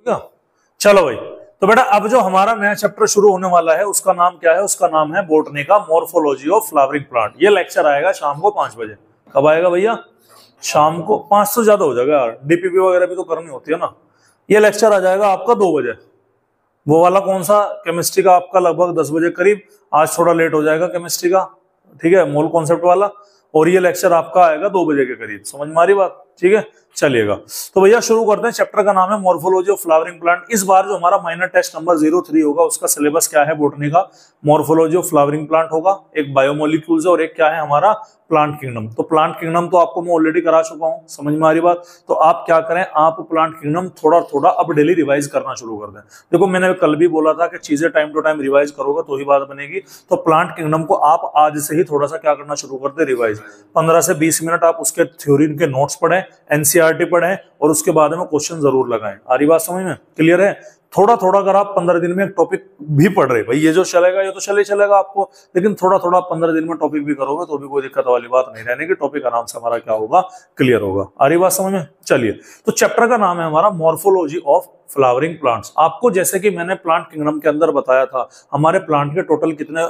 क्या? चलो भाई, तो बेटा अब जो हमारा नया चैप्टर शुरू होने वाला है उसका नाम क्या है? उसका नाम है बॉटनी का मॉर्फोलॉजी ऑफ फ्लावरिंग प्लांट। ये लेक्चर आएगा शाम को 5 बजे। कब आएगा भैया? शाम को। 5 से ज्यादा हो जाएगा यार, डीपीपी वगैरह भी तो करनी होती है ना। ये लेक्चर आ जाएगा आपका 2 बजे। वो वाला कौन सा? केमिस्ट्री का आपका लगभग 10 बजे करीब। आज थोड़ा लेट हो जाएगा केमिस्ट्री का, ठीक है, मोल कॉन्सेप्ट वाला। और ये लेक्चर आपका आएगा 2 बजे के करीब। समझ में आ रही बात? ठीक है, चलिएगा। तो भैया शुरू करते हैं। चैप्टर का नाम है मॉर्फोलॉजी ऑफ फ्लावरिंग प्लांट। इस बार जो हमारा माइनर टेस्ट नंबर 03 होगा उसका सिलेबस क्या है? बॉटनी का मॉर्फोलॉजी ऑफ फ्लावरिंग प्लांट होगा, एक बायोमोलिक्यूल्स है और एक क्या है हमारा प्लांट किंगडम। तो प्लांट किंगडम तो आपको मैं ऑलरेडी करा चुका हूं। समझ में आ रही बात? तो आप क्या करें, आप प्लांट किंगडम थोड़ा थोड़ा अब डेली रिवाइज करना शुरू कर दें। देखो मैंने कल भी बोला था कि चीजें टाइम टू टाइम रिवाइज करोगे तो ही बात बनेगी। तो प्लांट किंगडम को आप आज से ही थोड़ा सा क्या करना शुरू कर दे, रिवाइज। 15 से 20 मिनट आप उसके थ्योरी के नोट्स पढ़ें, एनसीईआरटी पढ़ें और उसके बाद में क्वेश्चन जरूर लगाएं। आ रही बात समझ में? क्लियर है? थोड़ा थोड़ा अगर आप 15 दिन में एक टॉपिक भी पढ़ रहे, भाई ये जो चलेगा ये तो चलेगा आपको, लेकिन थोड़ा थोड़ा 15 दिन में टॉपिक भी करोगे तो भी कोई दिक्कत वाली बात नहीं रहने की। टॉपिक आराम से हमारा क्या होगा, क्लियर होगा। आ रही बात समझ में? चलिए, तो चैप्टर का नाम है हमारा मॉर्फोलॉजी ऑफ फ्लावरिंग प्लांट्स। आपको जैसे कि मैंने प्लांट किंगडम के अंदर बताया था, हमारे प्लांट के टोटल कितने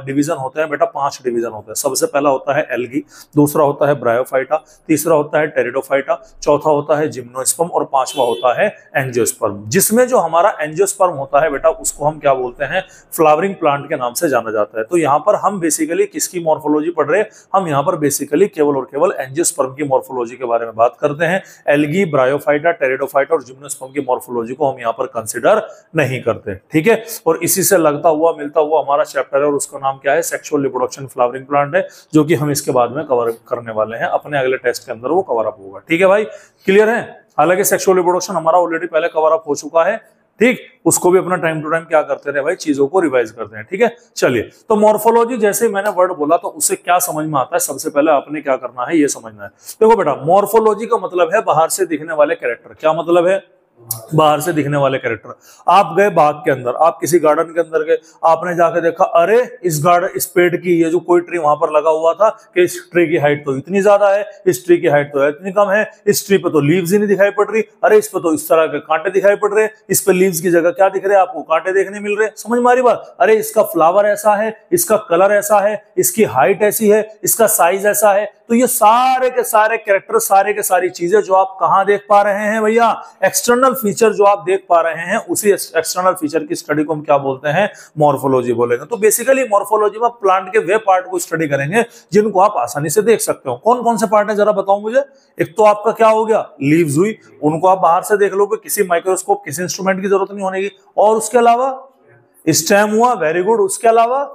डिवीजन होते हैं बेटा? 5 डिवीजन होते हैं। सबसे पहला होता है एल्गी, दूसरा होता है ब्रायोफाइटा, तीसरा होता है टेरिडोफाइटा, चौथा होता है जिम्नोस्पर्म और 5वां होता है एंजियोस्पर्म। जिसमें जो हमारा एंजियोस्पर्म होता है बेटा उसको हम क्या बोलते हैं? फ्लावरिंग प्लांट के नाम से जाना जाता है। तो यहाँ पर हम बेसिकली किसकी मॉर्फोलॉजी पढ़ रहे हैं? हम यहाँ पर बेसिकली केवल और केवल एंजियोस्पर्म की मॉर्फोलॉजी के बारे में बात करते हैं। एल्गी, ब्रायोफाइटा, टेरिडोफाइटा और जिम्नोस्पर्म की मॉर्फोलॉजी को हम यहाँ पर कंसिडर नहीं करते। ठीक है, और इसी से लगता हुआ मिलता हुआ हमारा चैप्टर है और उसका नाम क्या है? सेक्सुअल रिप्रोडक्शन फ्लावरिंग प्लांट है, जो कि हम इसके बाद में कवर करने वाले हैं। अपने अगले टेस्ट के अंदर वो कवर अप होगा। ठीक है भाई, क्लियर है? हालांकि सेक्सुअल रिप्रोडक्शन हमारा ऑलरेडी पहले कवर अप हो चुका है, ठीक, उसको भी अपना टाइम टू टाइम क्या करते रहे भाई, चीजों को रिवाइज करते हैं। ठीक है, चलिए, तो मॉर्फोलॉजी जैसे मैंने वर्ड बोला तो उससे क्या समझ में आता है? सबसे पहले आपने क्या करना है ये समझना है। देखो बेटा, मॉर्फोलॉजी का मतलब है बाहर से दिखने वाले कैरेक्टर। क्या मतलब है? बाहर से दिखने वाले कैरेक्टर। आप गए बाग के अंदर, आप किसी गार्डन के अंदर गए, आपने जाके देखा अरे इस गार्डन, इस पेड़ की ये जो कोई ट्री वहां पर लगा हुआ था कि इस ट्री की हाइट तो इतनी ज्यादा है, इस ट्री की हाइट तो इतनी कम है, इस ट्री पे तो लीव्स ही नहीं दिखाई पड़ रही, अरे इस पे तो इस तरह के कांटे दिखाई पड़ रहे, इस पे लीव्स की जगह क्या दिख रहे हैं आपको? कांटे देखने मिल रहे। समझ में आ रही बात? अरे इसका फ्लावर ऐसा है, इसका कलर ऐसा है, इसकी हाइट ऐसी है, इसका साइज ऐसा है। तो ये सारे के सारे कैरेक्टर, सारे के सारी चीजें जो आप कहां देख पा रहे हैं भैया? एक्सटर्नल फीचर जो आप देख पा रहे हैं, उसी एक्सटर्नल फीचर की स्टडी को हम क्या बोलते हैं? मॉर्फोलॉजी बोलेंगे। तो बेसिकली मॉर्फोलॉजी में प्लांट के वे पार्ट को स्टडी करेंगे जिनको आप आसानी से देख सकते हो। कौन कौन से पार्ट है जरा बताओ मुझे। एक तो आपका क्या हो गया? लीव्स हुई, उनको आप बाहर से देख लो, किसी माइक्रोस्कोप, किसी इंस्ट्रूमेंट की जरूरत नहीं होने की। और उसके अलावा स्टेम हुआ, वेरी गुड। उसके अलावा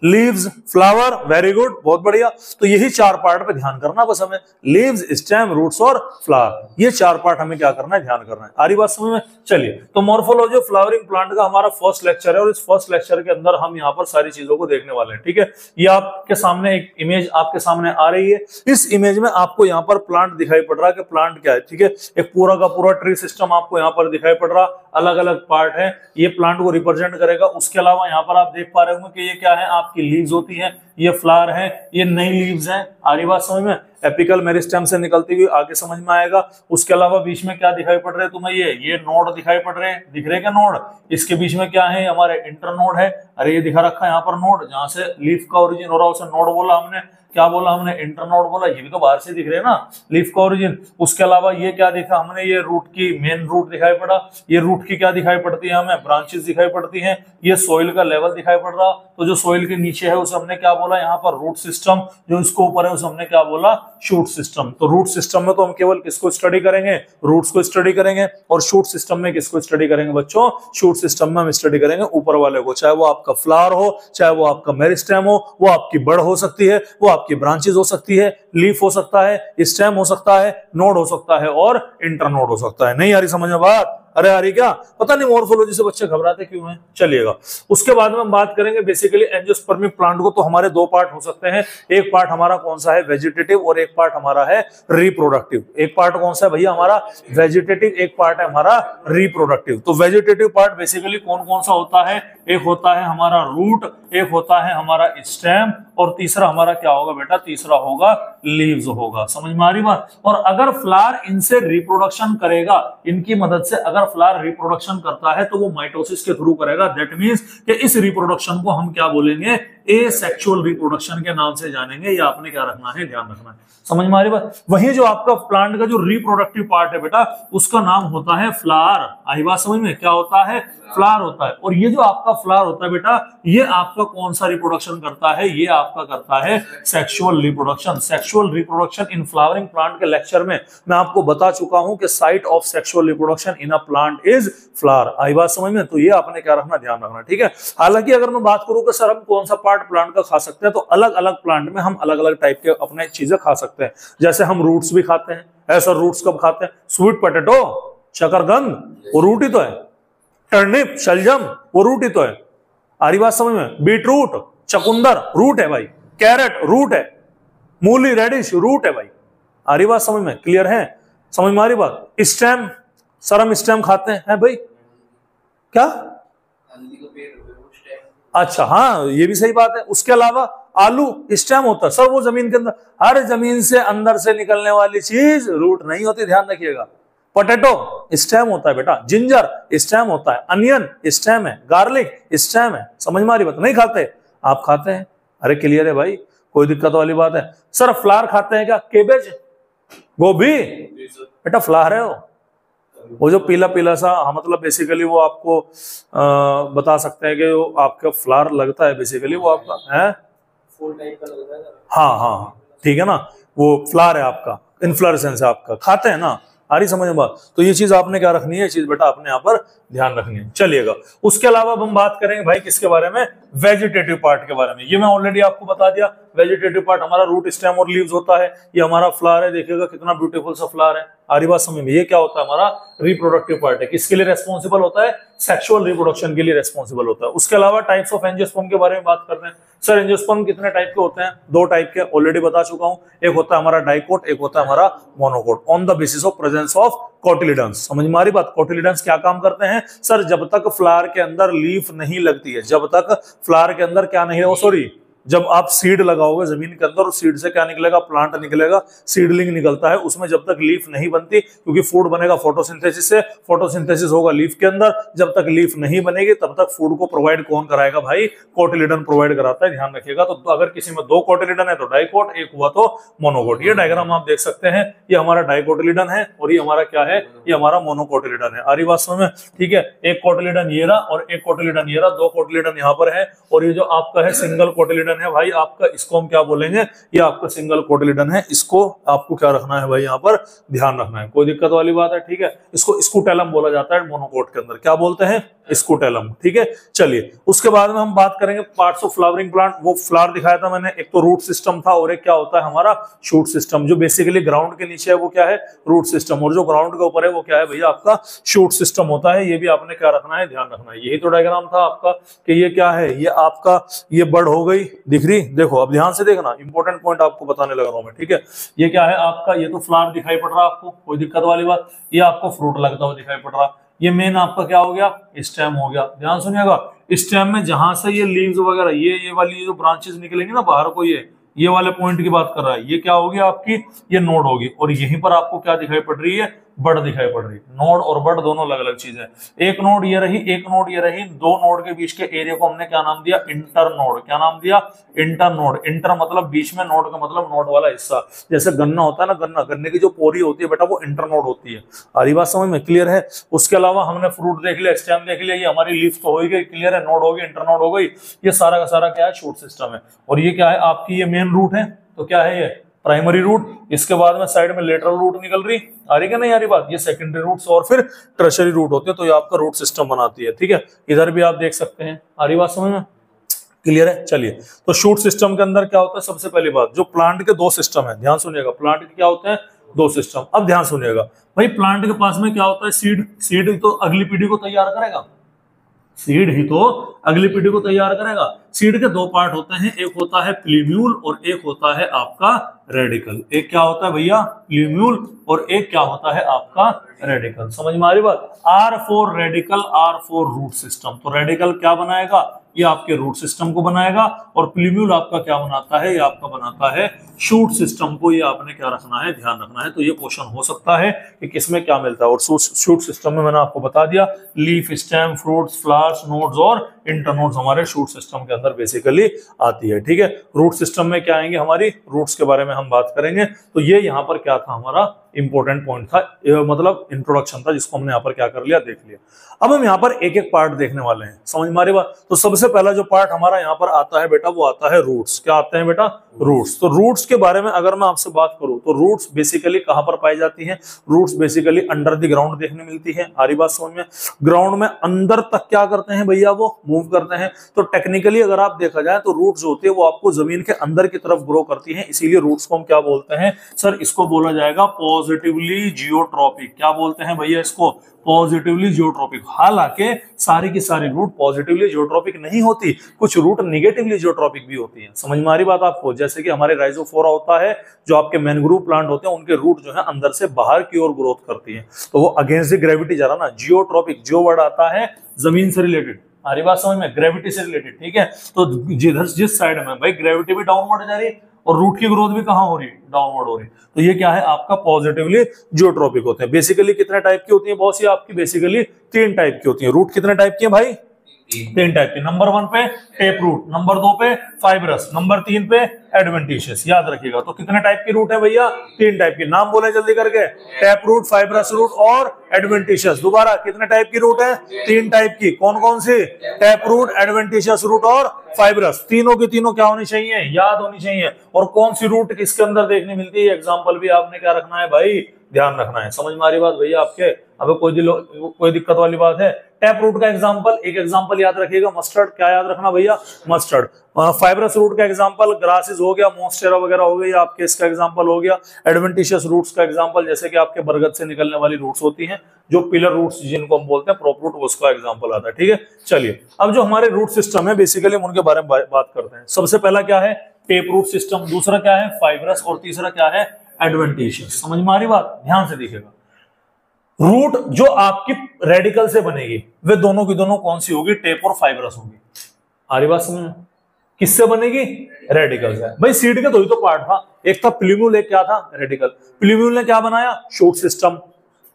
लीव्स, फ्लावर, वेरी गुड, बहुत बढ़िया। तो यही 4 पार्ट पे ध्यान करना बस हमें, लीव्स, स्टेम, रूट्स और फ्लावर। ये 4 पार्ट हमें क्या करना है? ध्यान करना है। आ रही बात समझ में? चलिए, तो मॉर्फोलॉजी ऑफ फ्लावरिंग प्लांट का हमारा फर्स्ट लेक्चर है और इस फर्स्ट लेक्चर के अंदर हम यहाँ पर सारी चीजों को देखने वाले हैं। ठीक है, ये आपके सामने एक इमेज आपके सामने आ रही है। इस इमेज में आपको यहाँ पर प्लांट दिखाई पड़ रहा है कि प्लांट क्या है। ठीक है, एक पूरा का पूरा ट्री सिस्टम आपको यहाँ पर दिखाई पड़ रहा, अलग अलग पार्ट है, ये प्लांट को रिप्रेजेंट करेगा। उसके अलावा यहाँ पर आप देख पा रहे होंगे कि ये क्या है? आपकी लीव्स होती है, ये फ्लावर है, ये नई लीव्स हैं। आ रही बात समझ में? एपिकल मेरिस्टेम से निकलती हुई आगे समझ में आएगा। उसके अलावा बीच में क्या दिखाई पड़ रहे हैं तुम्हें? ये नोड दिखाई पड़ रहे हैं, दिख रहे क्या नोड? इसके बीच में क्या है? हमारे इंटरनोड है। अरे ये दिखा रखा है यहाँ पर नोड, जहां से लीफ का ओरिजिन हो रहा है उसे नोड बोला हमने। क्या बोला हमने? इंटरनोड बोला। ये भी तो बाहर से दिख रहे हैं ना, लीफ का ओरिजिन। उसके अलावा ये क्या देखा हमने? ये रूट की मेन रूट दिखाई पड़ा। ये रूट की क्या दिखाई पड़ती है हमें? ब्रांचेस दिखाई पड़ती हैं। ये सोइल का लेवल दिखाई पड़ रहा, तो जो सोइल के नीचे है उसे हमने क्या बोला यहाँ पर? Root system. जो इसको ऊपर है उसे हमने क्या बोला? Shoot system. तो रूट सिस्टम में तो हम केवल किसको स्टडी करेंगे? रूट्स को स्टडी करेंगे। और शूट सिस्टम में किसको स्टडी करेंगे बच्चों? शूट सिस्टम में हम स्टडी करेंगे ऊपर वाले को, चाहे वो आपका फ्लावर हो, चाहे वो आपका मेरिस्टेम हो, वो आपकी बड़ हो सकती है, वो आपकी ब्रांचेस हो सकती है, लीफ हो सकता है, स्टेम हो सकता है, नोड हो सकता है और इंटरनोड हो सकता है। नहीं आ रही समझ में बात? अरे आ रही क्या? पता नहीं मॉर्फोलॉजी से बच्चे घबराते क्यों हैं। चलिएगा, उसके बाद में हम बात करेंगे बेसिकली एंजियोस्पर्मिक प्लांट को। तो हमारे 2 पार्ट हो सकते हैं। एक पार्ट हमारा कौन सा है? वेजिटेटिव, और एक पार्ट हमारा है रिप्रोडक्टिव। एक पार्ट कौन सा है भैया हमारा? वेजिटेटिव। एक पार्ट है हमारा रिप्रोडक्टिव। तो वेजिटेटिव पार्ट बेसिकली कौन कौन सा होता है? एक होता है हमारा रूट, एक होता है हमारा स्टेम, और तीसरा हमारा क्या होगा बेटा? तीसरा होगा लीव्स होगा। समझ में आ रही बात? और अगर फ्लावर इनसे रिप्रोडक्शन करेगा, इनकी मदद से अगर अगर फ्लावर रिप्रोडक्शन करता है तो वो माइटोसिस के थ्रू करेगा। दैट मींस कि इस रिप्रोडक्शन को हम क्या बोलेंगे, एसेक्सुअल रिप्रोडक्शन के नाम से जानेंगे। ये आपने क्या रखना है, ध्यान रखना है। समझ में आ रही बात। वही जो आपका प्लांट का जो रिप्रोडक्टिव पार्ट है बेटा, उसका नाम होता है फ्लावर। आई बात समझ में, क्या होता है, फ्लावर होता है। और ये जो आपका फ्लावर होता है बेटा, ये आपका कौन सा रिप्रोडक्शन करता है, ये आपका करता है sexual reproduction. Sexual reproduction in flowering plant के लेक्चर में मैं आपको बता चुका हूं कि site of sexual reproduction in a plant is flower. आई बात समझ में। तो ये आपने क्या रखना, ध्यान रखना, ठीक है। हालांकि अगर मैं बात करूं कि सर हम कौन सा पार्ट प्लांट का खा सकते हैं, तो अलग अलग प्लांट में हम अलग अलग टाइप के अपने चीजें खा सकते हैं। जैसे हम रूट्स भी खाते हैं। ऐसा रूट्स कब खाते हैं, स्वीट पोटैटो, शकरकंद, वो रूट ही तो है। टर्निप, शलजम, वो रूट ही तो है। आरी बात समझ में। बीटरूट, चकुंदर, रूट है भाई। कैरेट, रूट है। मूली, रेडिश, रूट है भाई। आरी बात समझ में, क्लियर है, समझ में आ रही बात। स्टेम, सर हम स्टेम खाते हैं भाई, क्या, अच्छा हाँ ये भी सही बात है। उसके अलावा आलू स्टेम होता है सर, वो जमीन के अंदर, हर जमीन से अंदर से निकलने वाली चीज रूट नहीं होती, ध्यान रखिएगा। पोटैटो स्टेम होता है बेटा, जिंजर स्टेम होता है, अनियन स्टेम है, गार्लिक स्टेम है। समझ में आ रही बात, नहीं खाते, आप खाते हैं, अरे क्लियर है भाई, कोई दिक्कत वाली बात है। सर फ्लावर खाते हैं क्या, केबेज, गोभी, बेटा फ्लावर है वो जो पीला पीला सा, हाँ मतलब बेसिकली वो आपको बता सकते हैं कि वो आपका फ्लावर लगता है, बेसिकली वो आपका है फूल टाइप का लगता है। हाँ हाँ हाँ ठीक है ना, वो फ्लावर है आपका, इन्फ्लोरेसेंस है आपका, खाते हैं ना। आ रही समझ में बात। तो ये चीज आपने क्या रखनी है, ये चीज बेटा आपने यहाँ पर ध्यान रखनी है। चलिएगा उसके अलावा हम बात करेंगे भाई किसके बारे में, वेजिटेटिव पार्ट के बारे में। ये मैं ऑलरेडी आपको बता दिया, वेजिटेटिव पार्ट हमारा रूट, स्टेम और लीव्स होता है। ये हमारा फ्लावर है, देखिएगा कितना ब्यूटीफुल सा फ्लावर है। आरी बात समझ में। ये क्या होता है, हमारा रिप्रोडक्टिव पार्ट है। किसके लिए रेस्पॉन्सिबल होता है, सेक्सुअल रिप्रोडक्शन के लिए रेस्पॉन्सिबल होता है। उसके अलावा टाइप्स ऑफ एंजियोस्पर्म के बारे में बात करते हैं। सर एंजियोस्पर्म कितने टाइप के होते हैं, दो टाइप के, ऑलरेडी बता चुका हूं। एक होता है हमारा डाइकोट, एक होता है हमारा monocot, on the basis of presence of cotyledons. समझ में आ रही बात। कोटिलिडन्स क्या काम करते हैं सर, जब तक फ्लावर के अंदर लीफ नहीं लगती है, जब तक फ्लावर के अंदर क्या नहीं है, सॉरी जब आप सीड लगाओगे जमीन के अंदर, उस सीड से क्या निकलेगा, प्लांट निकलेगा, सीडलिंग निकलता है। उसमें जब तक लीफ नहीं बनती, क्योंकि फूड बनेगा फोटोसिंथेसिस से, फोटोसिंथेसिस होगा लीफ के अंदर, जब तक लीफ नहीं बनेगी तब तक फूड को प्रोवाइड कौन कराएगा भाई, कोटिलिडन प्रोवाइड कराता है, ध्यान रखिएगा। तो अगर किसी में दो कोटिलिडन है तो डाइकोट, एक हुआ तो मोनोकोट। ये डायग्राम आप देख सकते हैं, ये हमारा डाइकोटिलिडन है और ये हमारा क्या है, ये हमारा मोनोकोटिलिडन है। आ रही बात समझ में, ठीक है। एक कोटिलिडन ये रहा और एक कोटिलिडन ये रहा, दो कोटिलिडन यहाँ पर है। और ये जो आपका है सिंगल कोटिलिडन है भाई आपका, इसको हम क्या बोलेंगे, ये आपका सिंगल कोटिलिडन है। इसको आपको क्या रखना है भाई, यहाँ पर ध्यान रखना है, कोई दिक्कत वाली बात है, ठीक है। इसको स्कूटेलम बोला जाता है मोनोकोट के अंदर, क्या बोलते हैं, स्कूटेलम, ठीक है। चलिए उसके बाद में हम बात करेंगे पार्ट्स ऑफ फ्लावरिंग प्लांट। वो फ्लावर दिखाया था मैंने, एक तो रूट सिस्टम था और एक क्या होता है हमारा शूट सिस्टम। जो बेसिकली ग्राउंड के नीचे है वो क्या है, रूट सिस्टम, और जो ग्राउंड के ऊपर है वो क्या है भैया, आपका शूट सिस्टम होता है। ये भी आपने क्या रखना है, ध्यान रखना है। यही तो डायग्राम था आपका कि ये क्या है, ये आपका ये बर्ड हो गई, दिख रही, देखो अब ध्यान से देखना, इंपॉर्टेंट पॉइंट आपको बताने लग रहा हूं मैं, ठीक है। ये क्या है आपका, ये तो फ्लावर दिखाई पड़ रहा आपको, कोई दिक्कत वाली बात। ये आपको फ्रूट लगता हुआ दिखाई पड़ रहा। ये मेन आपका क्या हो गया, स्टेम हो गया। ध्यान सुनिएगा, स्टेम में जहां से ये लीव्स वगैरह, ये वाली जो ब्रांचेस निकलेंगी ना बाहर को, ये वाले पॉइंट की बात कर रहा है, ये क्या होगी आपकी, ये नोड होगी। और यहीं पर आपको क्या दिखाई पड़ रही है, बर्ड दिखाई पड़ रही है। नोड और बर्ड दोनों अलग अलग चीज है। एक नोड ये रही, एक नोड ये रही, दो नोड के बीच के एरिया को हमने क्या नाम दिया, इंटर नोड। क्या नाम दिया, इंटर नोड। इंटर मतलब बीच में, नोड का मतलब नोड वाला हिस्सा। जैसे गन्ना होता है ना, गन्ने की जो पोरी होती है बेटा, वो इंटर नोड होती है। आरी बात समझ में, क्लियर है। उसके अलावा हमने फ्रूट देख लिया, स्टेम देख लिया, ये हमारी लीफ तो हो गई, क्लियर है, नोड हो गई, इंटर नोड हो गई। ये सारा का सारा क्या है, शूट सिस्टम है। और ये क्या है आपकी, ये मेन रूट है, तो क्या है ये प्राइमरी रूट। इसके बाद में साइड में लेटरल रूट निकल रही, आ रही क्या नहीं आ रही बात। ये सेकेंडरी रूट्स और फिर टर्शियरी रूट होते हैं, तो ये आपका रूट सिस्टम बनाती है, ठीक है। इधर भी आप देख सकते हैं, आ रही बात समझ में, क्लियर है। चलिए तो शूट सिस्टम के अंदर क्या होता है, सबसे पहली बात जो प्लांट के दो सिस्टम है, ध्यान सुनिएगा, प्लांट के क्या होते हैं, दो सिस्टम। अब ध्यान सुनिएगा भाई, प्लांट के पास में क्या होता है, सीड। सीड तो अगली पीढ़ी को तैयार करेगा, सीड ही तो अगली पीढ़ी को तैयार करेगा। सीड के दो पार्ट होते हैं, एक होता है प्लीम्यूल और एक होता है आपका रेडिकल। एक क्या होता है भैया, प्लीम्यूल, और एक क्या होता है आपका रेडिकल। समझ में आ रही बात। R for radicle, R for root system. तो रेडिकल क्या बनाएगा, ये आपके रूट सिस्टम को बनाएगा, और प्लीम्यूल आपका क्या बनाता है, ये आपका बनाता है शूट सिस्टम को। ये आपने क्या रखना है, ध्यान रखना है। तो ये क्वेश्चन हो सकता है कि किसमें क्या मिलता है। और शूट सिस्टम में मैंने आपको बता दिया, leaf, stem, fruits, flowers, nodes और इंटरनोड्स हमारे शूट सिस्टम के अंदर बेसिकली आती है। ठीक है, रूट सिस्टम में क्या आएंगे, हमारी रूट्स के बारे में हम बात करेंगे। तो ये यहाँ पर क्या था, हमारा इंपॉर्टेंट पॉइंट था, मतलब इंट्रोडक्शन था, जिसको हमने यहाँ पर क्या कर लिया, देख लिया। अब हम यहाँ पर एक एक पार्ट देखने वाले हैं, समझ में आ रही बात। तो सबसे पहला जो पार्ट हमारा यहाँ पर आता है बेटा, वो आता है रूट्स। क्या आते हैं बेटा, रूट्स। तो रूट्स के बारे में अगर मैं आपसे बात करूं तो रूट्स बेसिकली कहां पर पाई जाती हैं, roots basically under the ground देखने मिलती है। आ रही बात समझ में। ग्राउंड में अंदर तक क्या करते हैं भैया, वो मूव करते हैं। तो टेक्निकली अगर आप देखा जाए तो रूट्स जो होती है वो आपको जमीन के अंदर की तरफ ग्रो करती है, इसीलिए रूट्स को हम क्या बोलते हैं सर, इसको बोला जाएगा पॉजिटिवली जियोट्रॉपिक। क्या बोलते हैं भैया इसको, पॉजिटिवली जियोट्रॉपिक। हालांकि सारी की सारी रूट पॉजिटिवली जियोट्रॉपिक नहीं होती, कुछ रूट निगेटिवली जियोट्रॉपिक भी होती है। समझ में आ रही बात आपको। जैसे कि हमारे राइजोफोरा होता है, जो आपके मैनग्रोव प्लांट होते हैं, उनके रूट जो है अंदर से बाहर की ओर ग्रोथ करती है, तो वो अगेंस्ट द ग्रेविटी जा रहा ना। जियोट्रॉपिक, जियो वर्ड आता है जमीन से रिलेटेड, हमारी बात समझ में, ग्रेविटी से रिलेटेड। ठीक है, तो जिस साइड में भाई ग्रेविटी भी डाउनवर्ड जा रही है और रूट की ग्रोथ भी कहां हो रही है, डाउनवर्ड हो रही है, तो ये क्या है आपका पॉजिटिवली जियोट्रॉपिक होते हैं। बेसिकली कितने टाइप की होती है बहुत सी आपकी, बेसिकली 3 टाइप की होती है। रूट कितने टाइप की है भाई, 3 टाइप की। नंबर 1 पे टेप रूट, नंबर 2 पे फाइब्रस, नंबर 3 पे एडवेंटिशियस। याद रखिएगा। तो कितने टाइप की रूट है भैया, 3 टाइप की। नाम बोले जल्दी करके, टैप रूट, फाइब्रस रूट और एडवेंटिशियस। दोबारा कितने टाइप की रूट है, 3 टाइप की। कौन कौन सी, टैप रूट, एडवेंटिशियस रूट और फाइब्रस। तीनों की तीनों क्या होनी चाहिए, याद होनी चाहिए। और कौन सी रूट किसके अंदर देखने मिलती है, एग्जाम्पल भी आपने क्या रखना है भाई, ध्यान रखना है। समझ में आ रही बात भैया आपके। अब कोई दिक्कत वाली बात है। टैप रूट का एग्जांपल, एक एग्जांपल याद रखिएगा, मस्टर्ड। क्या याद रखना भैया, मस्टर्ड। फाइब्रस रूट का एग्जांपल ग्रासेस हो गया, मोन्स्टेरा वगैरह हो गई आपके, इसका एग्जांपल हो गया। एडवेंटिशियस रूट्स का एग्जांपल जैसे कि आपके बरगद से निकलने वाली रूट्स होती हैं, जो पिलर रूट्स जिनको हम बोलते हैं, प्रॉप रूट, उसका एग्जांपल आता है। ठीक है, चलिए अब जो हमारे रूट सिस्टम है बेसिकली हम उनके बारे में बात करते हैं। सबसे पहला क्या है, टेप रूट सिस्टम। दूसरा क्या है, फाइब्रस। और तीसरा क्या है, एडवेंटिशियस। समझ में आ रही बात, ध्यान से देखिएगा। रूट जो आपकी रेडिकल से बनेगी वे दोनों की दोनों कौन सी होगी, टेप और फाइब्रस होगी। आ रही बात समझ, किससे बनेगी, रेडिकल से। भाई सीड के दो ही तो पार्ट था, एक था प्लीम्यूल, एक क्या था, रेडिकल। प्लीम्यूल ने क्या बनाया, शूट सिस्टम।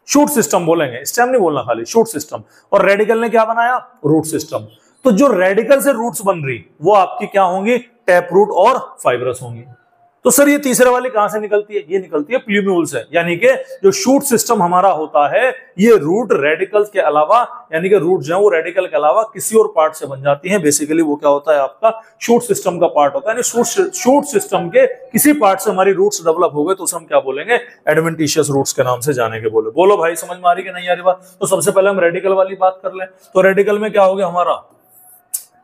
शूट सिस्टम बोलेंगे, स्टेम नहीं बोलना खाली, शूट सिस्टम। और रेडिकल ने क्या बनाया, रूट सिस्टम। तो जो रेडिकल से रूट्स बन रही वो आपकी क्या होंगी, टैप रूट और फाइब्रस होंगी। तो सर ये तीसरे वाली कहां से निकलती है, ये निकलती है प्लीम्यूल से। यानी कि जो शूट सिस्टम हमारा होता है, ये रूट रेडिकल के अलावा, यानी कि रूट जो है वो रेडिकल के अलावा किसी और पार्ट से बन जाती है। बेसिकली वो क्या होता है, आपका शूट सिस्टम का पार्ट होता है। यानी शूट सिस्टम के किसी पार्ट से हमारी रूट्स डेवलप हो गए तो उसे हम क्या बोलेंगे, एडवेंटिशियस रूट्स के नाम से जाने के बोले। बोलो भाई समझ में आ रही कि नहीं आ रही बात। तो सबसे पहले हम रेडिकल वाली बात कर लें। तो रेडिकल में क्या हो गया हमारा,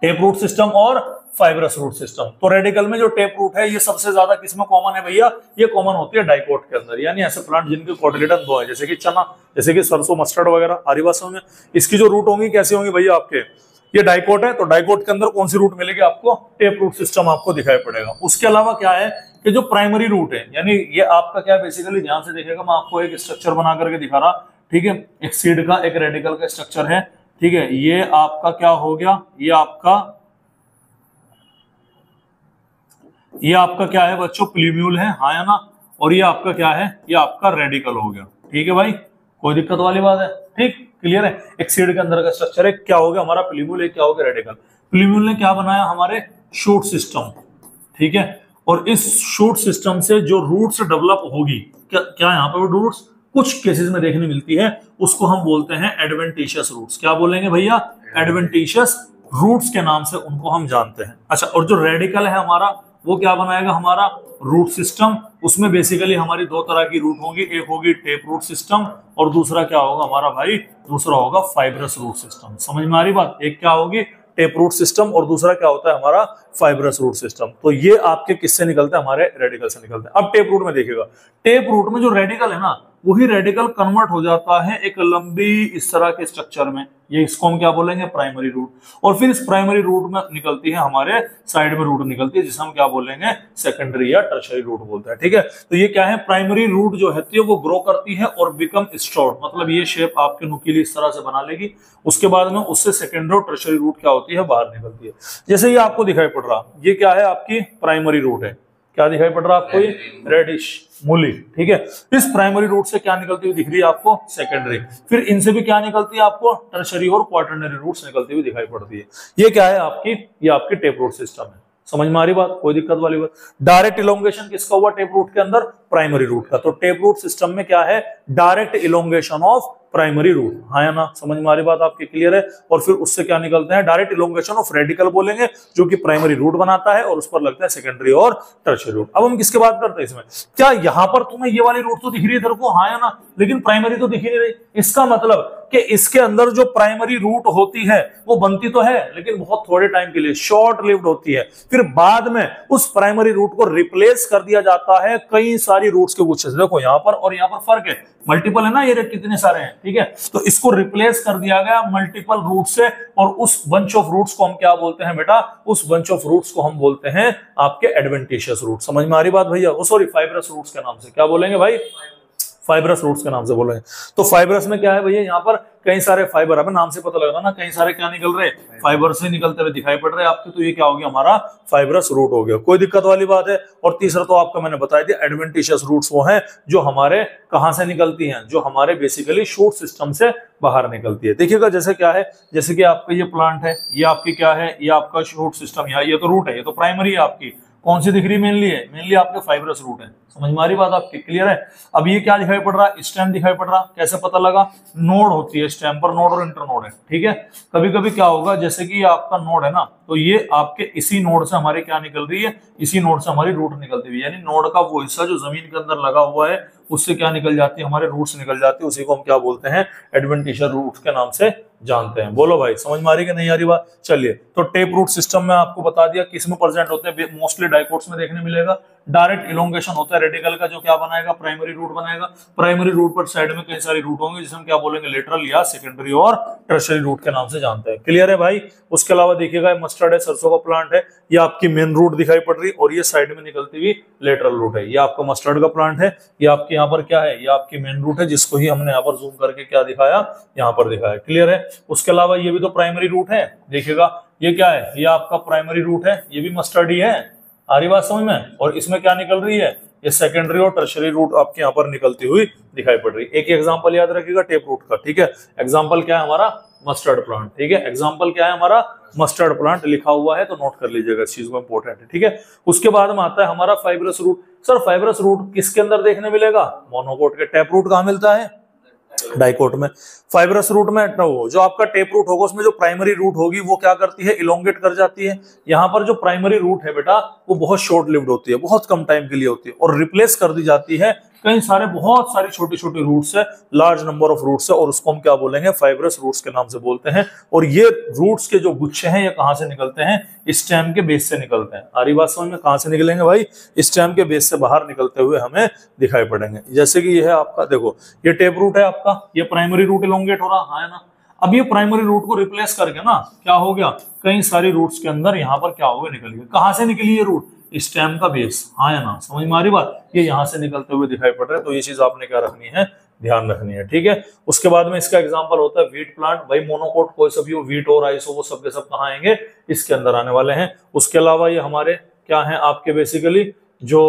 टेप रूट सिस्टम और फाइब्रस रूट सिस्टम। तो रेडिकल में जो टेप रूट है ये सबसे ज्यादा किसमें कॉमन है भैया, ये कॉमन होती है डाइकोट के अंदर। यानी ऐसे प्लांट जिनके कोटिलेडन 2 है, जैसे कि चना, जैसे कि सरसों, मस्टर्ड वगैरह। आदिवासियों में इसकी जो रूट होंगी कैसे होंगी भैया आपके, ये डाइकोट है, तो डाइकोट के अंदर कौन सी रूट मिलेगी आपको, टेप रूट सिस्टम आपको दिखाई पड़ेगा। उसके अलावा क्या है कि जो प्राइमरी रूट है, यानी ये आपका क्या बेसिकली, ध्यान से देखिएगा, मैं आपको एक स्ट्रक्चर बना करके दिखा रहा। ठीक है, एक सीड का एक रेडिकल का स्ट्रक्चर है। ठीक है, ये आपका क्या हो गया, ये आपका क्या है बच्चों, प्लीम्यूल है, हाँ या ना। और ये आपका क्या है, ये आपका रेडिकल हो गया। ठीक है भाई, कोई दिक्कत वाली बात है, ठीक क्लियर है। एक सीड के अंदर का स्ट्रक्चर है, क्या हो गया हमारा प्लीम्यूल, एक क्या हो गया रेडिकल। प्लीम्यूल ने क्या बनाया, हमारे शूट सिस्टम। ठीक है, और इस शूट सिस्टम से जो रूट्स डेवलप होगी, क्या यहाँ पे रूट्स कुछ केसेस में देखने मिलती है, उसको हम बोलते हैं एडवेंटिशियस रूट्स। क्या बोलेंगे भैया, एडवेंटिशियस रूट्स के नाम से उनको हम जानते हैं। अच्छा, और जो रेडिकल है हमारा, वो क्या बनाएगा, हमारा रूट सिस्टम। उसमें बेसिकली हमारी 2 तरह की रूट होगी, एक होगी टेप रूट सिस्टम और दूसरा क्या होगा हमारा भाई, दूसरा होगा फाइब्रस रूट सिस्टम। समझ में आ रही बात, एक क्या होगी टेप रूट सिस्टम और दूसरा क्या होता है हमारा फाइब्रस रूट सिस्टम। तो ये आपके किससे निकलते हैं, हमारे रेडिकल से निकलते हैं। अब टेप रूट में देखिएगा, टेप रूट में जो रेडिकल है ना, वही रेडिकल कन्वर्ट हो जाता है एक लंबी इस तरह के स्ट्रक्चर में, ये इसको हम क्या बोलेंगे, प्राइमरी रूट। और फिर इस प्राइमरी रूट में निकलती है हमारे साइड में रूट निकलती है, जिसे हम क्या बोलेंगे, सेकेंडरी या टर्शियरी रूट बोलते हैं। ठीक है, तो ये क्या है, प्राइमरी रूट जो है वो ग्रो करती है और बिकम स्ट्रॉड, मतलब ये शेप आपके नुकीली इस तरह से बना लेगी। उसके बाद में उससे सेकेंडरी और टर्शियरी रूट क्या होती है, बाहर निकलती है। जैसे ये आपको दिखाई पड़ रहा, ये क्या है, आपकी प्राइमरी रूट है। क्या दिखाई पड़ रहा है आपको, ये रेडिश मूली। ठीक है, इस प्राइमरी रूट से क्या निकलती हुई दिख रही है आपको, सेकेंडरी। फिर इनसे भी क्या निकलती है आपको, टर्शियरी और क्वाटरनरी रूट्स निकलती हुई दिखाई पड़ती है। ये क्या है आपकी, ये आपकी टेप रूट सिस्टम है। समझ में आ रही बात, कोई दिक्कत वाली बात। डायरेक्ट इलोंगेशन किसका हुआ टेप रूट के अंदर, प्राइमरी रूट का। तो टेप रूट सिस्टम में क्या है, direct elongation of primary root. हाँ या ना, समझ में आ रही बात आपकी, क्लियर है। और फिर उससे क्या निकलते हैं, डायरेक्ट इलोंगेशन ऑफ रेडिकल बोलेंगे, जो कि प्राइमरी रूट बनाता है और उस पर लगता है सेकेंडरी और टर्शियरी रूट। अब हम किसके बात करते हैं इसमें, क्या यहां पर तुम्हें ये वाली रूट तो दिख रही है इधर को, हाँ या ना, लेकिन प्राइमरी तो दिख ही नहीं रही। इसका मतलब कि इसके अंदर जो प्राइमरी रूट होती है वो बनती तो है, लेकिन बहुत थोड़े टाइम के लिए, शॉर्ट लिव्ड होती है। फिर बाद में उस प्राइमरी रूट को रिप्लेस कर दिया जाता है कई सारी रूट्स के गुच्छे से। देखो यहां पर और यहां पर फर्क है, मल्टीपल है ना, ये कितने सारे हैं। ठीक है, तो इसको रिप्लेस कर दिया गया मल्टीपल रूट से, और उस बंच ऑफ रूट्स को हम क्या बोलते हैं बेटा, उस बंच ऑफ रूट्स को हम बोलते हैं आपके एडवेंटिशियस रूट। समझ में आ रही बात भैया, सॉरी फाइब्रस रूट्स के नाम से क्या बोलेंगे भाई, फाइब्रस रूट्स के नाम से बोलेंगे। तो फाइब्रस में क्या है भैया, यहाँ पर कई सारे फाइबर, हमें नाम से पता लग रहा ना, कई सारे क्या निकल रहे, फाइबर से निकलते हुए दिखाई पड़ रहे हैं आपके। तो ये क्या हो गया, हमारा फाइब्रस रूट हो गया, कोई दिक्कत वाली बात है। और तीसरा तो आपको मैंने बताया दिया, एडवेंटिशियस रूट्स वो हैं जो हमारे कहां से निकलती हैं, जो हमारे बेसिकली शूट सिस्टम से बाहर निकलती है। देखिएगा जैसे क्या है, जैसे कि आपका ये प्लांट है, ये आपकी क्या है, ये आपका शूट सिस्टम, ये तो रूट है, ये तो प्राइमरी है आपकी। कौन सी दिख रही मेनली है, मेनली आपके फाइब्रस रूट है। समझ में आ रही बात आपकी, क्लियर है। अब ये क्या दिखाई पड़ रहा है, स्टेम दिखाई पड़ रहा, कैसे पता लगा, नोड होती है स्टेम पर, नोड और इंटरनोड है। ठीक है, कभी कभी क्या होगा, जैसे कि आपका नोड है ना, तो ये आपके इसी नोड से हमारी क्या निकल रही है, इसी नोड से हमारी रूट निकलती हुई, यानी नोड का वो हिस्सा जो जमीन के अंदर लगा हुआ है उससे क्या निकल जाती है, हमारे रूट्स निकल जाती है। उसी को हम क्या बोलते हैं, एडवेंटिशियस रूट्स के नाम से जानते हैं। बोलो भाई, समझ में आ रही कि नहीं आ रही बात। चलिए, तो टेप रूट सिस्टम में आपको बता दिया किस में प्रेजेंट होते हैं, मोस्टली डाइकोट्स में देखने मिलेगा। डायरेक्ट इलोंगेशन होता है रेडिकल का, जो क्या बनाएगा, प्राइमरी रूट बनाएगा। प्राइमरी रूट पर साइड में कई सारी रूट होंगे, जिसे हम क्या बोलेंगे, लेटरल या सेकेंडरी और टर्शियरी रूट के नाम से जानते हैं। क्लियर है भाई। उसके अलावा देखिएगा, मस्टर्ड है, सरसों का प्लांट है, ये आपकी मेन रूट दिखाई पड़ रही, और ये साइड में निकलती हुई लेटरल रूट है। ये आपका मस्टर्ड का प्लांट है, ये आपके यहाँ पर क्या है, ये आपकी मेन रूट है, जिसको ही हमने यहाँ पर जूम करके क्या दिखाया, यहाँ पर दिखाया। क्लियर है। उसके अलावा ये भी तो प्राइमरी रूट है, देखिएगा ये क्या है, ये आपका प्राइमरी रूट है, ये भी मस्टर्ड ही है। आ रही बात समझ में। और इसमें क्या निकल रही है, ये सेकेंडरी और टर्शियरी रूट आपके यहाँ पर निकलती हुई दिखाई पड़ रही है। एक एग्जांपल याद रखिएगा टेप रूट का। ठीक है, एग्जांपल क्या है हमारा, मस्टर्ड प्लांट। ठीक है, एग्जांपल क्या है हमारा, मस्टर्ड प्लांट लिखा हुआ है, तो नोट कर लीजिएगा इस चीज को, इंपॉर्टेंट है। ठीक है, उसके बाद में आता है हमारा fibrous root. Sir fibrous root किसके अंदर देखने मिलेगा, मोनोकोट के। टेप रूट कहाँ मिलता है, डाइकोट में। फाइब्रस रूट में जो आपका टेप रूट होगा, उसमें जो प्राइमरी रूट होगी वो क्या करती है, इलोंगेट कर जाती है। यहाँ पर जो प्राइमरी रूट है बेटा, वो बहुत शॉर्ट लिव्ड होती है, बहुत कम टाइम के लिए होती है, और रिप्लेस कर दी जाती है कई सारे बहुत सारी छोटी छोटी रूट्स है, लार्ज नंबर ऑफ रूट्स है, और उसको हम क्या बोलेंगे, फाइब्रस रूट्स के नाम से बोलते हैं। और ये रूट्स के जो गुच्छे हैं, ये कहां से निकलते हैं, स्टेम के बेस से निकलते हैं। आरी बात समझ में, कहां से निकलेंगे भाई, स्टेम के बेस से बाहर निकलते हुए हमें दिखाई पड़ेंगे। जैसे कि ये है आपका, देखो ये टेप रूट है आपका, ये प्राइमरी रूट इलोंगेट हो रहा है ना। अब ये प्राइमरी रूट को रिप्लेस करके ना क्या हो गया, कई सारी रूट्स के अंदर यहाँ पर क्या हो गया, निकल गया। कहां से निकली ये रूट, स्टेम का बेस। हाँ या ना, समझ में आ रही बात, ये यहाँ से निकलते हुए दिखाई पड़ रहा है। तो ये चीज आपने क्या रखनी है, ध्यान रखनी है। ठीक है, उसके बाद में इसका एग्जांपल होता है वीट प्लांट। भाई मोनोकोट कोई सा भी हो, वीट हो, राइस हो, वो सब के सब कहाँ आएंगे, इसके अंदर आने वाले हैं। उसके अलावा ये हमारे क्या है आपके, बेसिकली जो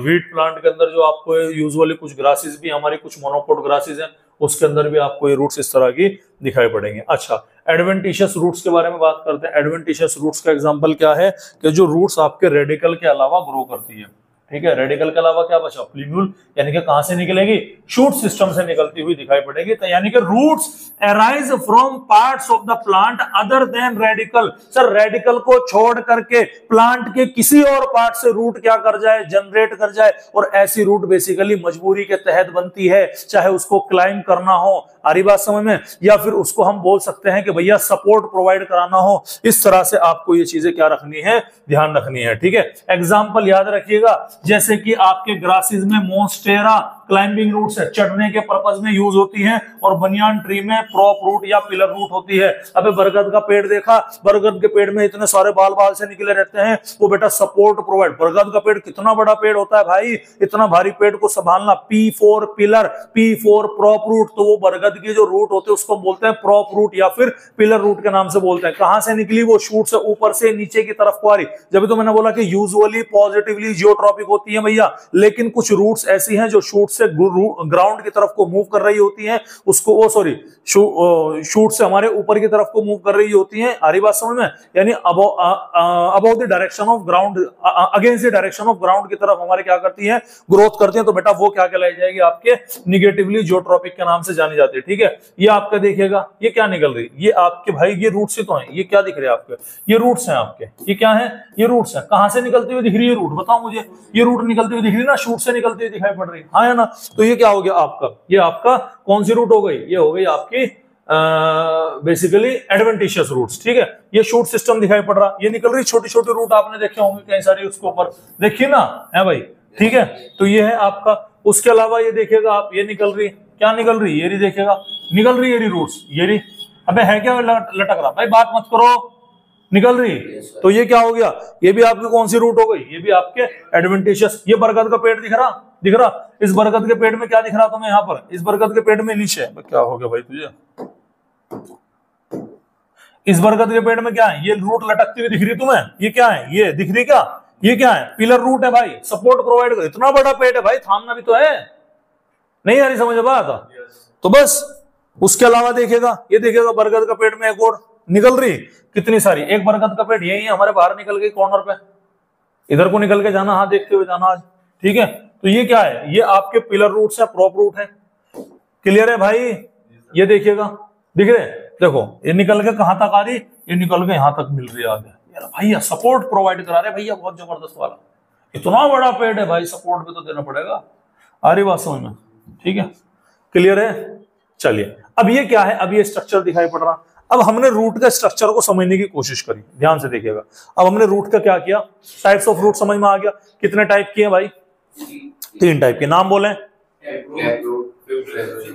वीट प्लांट के अंदर जो आपको यूजुअली कुछ ग्रासेस भी, हमारी कुछ मोनोकोट ग्रासेस हैं, उसके अंदर भी आपको ये रूट्स इस तरह की दिखाई पड़ेंगे। अच्छा, एडवेंटिशियस रूट्स के बारे में बात करते हैं। एडवेंटिशियस रूट्स का एग्जांपल क्या है, कि जो रूट्स आपके रेडिकल के अलावा ग्रो करती है। ठीक है, रेडिकल के अलावा क्या बचा, प्लीम्यूल, यानी कि कहां से निकलेगी, शूट सिस्टम से निकलती हुई दिखाई पड़ेगी। तो यानी कि roots arise from parts of the plant other than radicle. Sir radicle को छोड़ करके प्लांट के किसी और पार्ट से रूट क्या कर जाए, जनरेट कर जाए, और ऐसी रूट बेसिकली मजबूरी के तहत बनती है, चाहे उसको क्लाइम करना हो, आ रही बात समझ में, या फिर उसको हम बोल सकते हैं कि भैया सपोर्ट प्रोवाइड कराना हो। इस तरह से आपको ये चीजें क्या रखनी है, ध्यान रखनी है। ठीक है, एग्जांपल याद रखिएगा, जैसे कि आपके ग्रासेस में मोन्स्टेरा क्लाइंबिंग रूट्स है, चढ़ने के पर्पज में यूज होती हैं, और बनियान ट्री में प्रॉप रूट या पिलर रूट होती है। अबे बरगद का पेड़ देखा, बरगद के पेड़ में इतने सारे बाल बाल से निकले रहते हैं, वो बेटा सपोर्ट प्रोवाइड। बरगद का पेड़ कितना बड़ा पेड़ होता है भाई, इतना भारी पेड़ को संभालना। P4 pillar, P4 prop root, तो वो बरगद के जो रूट होते हैं उसको बोलते हैं प्रॉप रूट या फिर पिलर रूट के नाम से बोलते हैं। कहां से निकली वो? शूट से ऊपर से नीचे की तरफ को आ रही। जब तो मैंने बोला कि यूजुअली पॉजिटिवली जियोट्रॉपिक होती है भैया, लेकिन कुछ रूट्स ऐसी हैं जो शूट से ग्राउंड की तरफ को मूव कर रही होती हैं, उसको वो सॉरी शूट से हमारे ऊपर की तरफ को मूव कर रही होती हैं। आ रही बात समझ में? यानी about the direction of ground, against the direction of ground की तरफ हमारे क्या करती है? ग्रोथ करती है। तो बेटा वो क्या कहलाई जाएगी? आपके निगेटिवली जियोट्रॉपिक के नाम से जानी जाती है। ठीक है, ये आपका देखिएगा, ये क्या निकल रही, ये आपके भाई ये रूट्स ही तो हैं। ये क्या दिख रहे हैं आपके? ये रूट्स हैं आपके। ये क्या है? ये रूट्स हैं। कहां से निकलती हुई दिख रही है रूट? बताओ मुझे। ये रूट निकलती हुई दिख रही ना, शूट से निकलती हुई दिखाई पड़ रही, हाँ है ना? तो ये क्या हो गया आपका? ये आपका कौन सी रूट हो गई? ये हो गई आपकी बेसिकली एडवेंटिशियस रूट्स। ठीक है, ये शूट सिस्टम दिखाई पड़ रहा, ये निकल रही छोटी छोटी रूट, आपने देखे होंगे कई सारी उसके ऊपर, देखिए ना है भाई। ठीक है, तो ये है आपका। उसके अलावा ये देखिएगा आप, ये निकल रही, क्या निकल रही? ये देखिएगा निकल रही, ये रूट्स, ये रही। अबे है क्या लटक रहा भाई? बात मत करो, निकल रही। तो ये क्या हो गया? ये भी आपकी कौन सी रूट हो गई? ये भी आपके एडवेंटिशियस। ये बरगद का पेड़ दिख रहा। इस बरगद के पेड़ में क्या दिख रहा तुम्हें यहाँ पर? इस बरगद के पेड़ में नीचे क्या हो गया भाई तुझे? इस बरगद के पेड़ में क्या है? ये रूट लटकती हुई दिख रही तुम्हें? ये क्या है? ये दिख रही क्या? ये क्या है? पिलर रूट है भाई, सपोर्ट प्रोवाइड कर। इतना बड़ा पेड़ है भाई, थामना भी तो है। नहीं आ रही समझ बात? तो बस उसके अलावा देखेगा, ये देखेगा बरगद का पेड़ में एक और निकल रही, कितनी सारी। एक बरगद का पेड़ यही हमारे बाहर निकल गई कॉर्नर पे, इधर को निकल के जाना, हाँ देखते हुए जाना आज। ठीक है, तो ये क्या है? ये आपके पिलर रूट्स है, प्रॉप रूट है। क्लियर है भाई? ये देखिएगा, दिख रहे? देखो ये निकल के कहां तक आ रही? ये निकल के यहां तक मिल रही है आगे। यार भैया सपोर्ट प्रोवाइड करा रहे भैया, बहुत जबरदस्त वाला। इतना बड़ा पेड़ है भाई, सपोर्ट भी तो देना पड़ेगा। आ रही बात समझ में? ठीक है, क्लियर है? चलिए, अब ये क्या है? अब ये स्ट्रक्चर दिखाई पड़ रहा। अब हमने रूट का स्ट्रक्चर को समझने की कोशिश करी, ध्यान से देखिएगा। अब हमने रूट का क्या किया? टाइप्स ऑफ रूट समझ में आ गया। कितने टाइप किए भाई? 3 टाइप के। नाम बोले?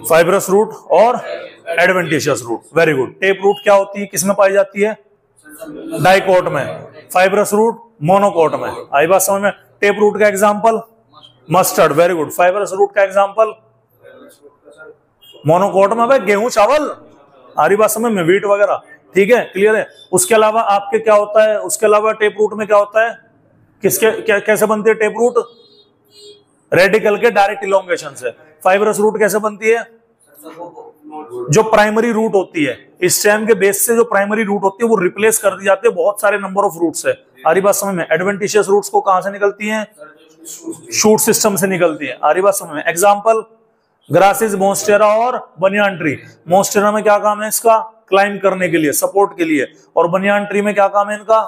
फाइब्रस रूट और adventitious root. Very good. Tap root क्या होती है, किसमें पाई जाती है? डाइकोट में। फाइब्रस रूट मोनोकोट में। आई बात समझ में? टेप रूट का example mustard. Very good. Fibrous root का एग्जांपल मोनोकोट में भाई गेहूं चावल। आ रही बात समझ में? व्हीट वगैरह। ठीक है, क्लियर है? उसके अलावा आपके क्या होता है? उसके अलावा टेप रूट में क्या होता है? किसके कैसे बनती है टेप रूट? रेडिकल के डायरेक्ट इलोंगेशन से। फाइब्रस रूट कैसे बनती है? जो प्राइमरी रूट होती है, स्टेम के बेस से जो प्राइमरी रूट होती है वो रिप्लेस कर दी जाती है बहुत सारे नंबर ऑफ रूट से। आ रही बात समझ में? एडवेंटिशियस रूट्स को कहां से निकलती हैं? शूट सिस्टम से निकलती है। आ रही बात समझ में? एग्जाम्पल ग्रासेस, मोन्स्टेरा और बनियान ट्री। मोन्स्टेरा में क्या काम है इसका? क्लाइंब करने के लिए, सपोर्ट के लिए। और बनियान ट्री में क्या काम है इनका?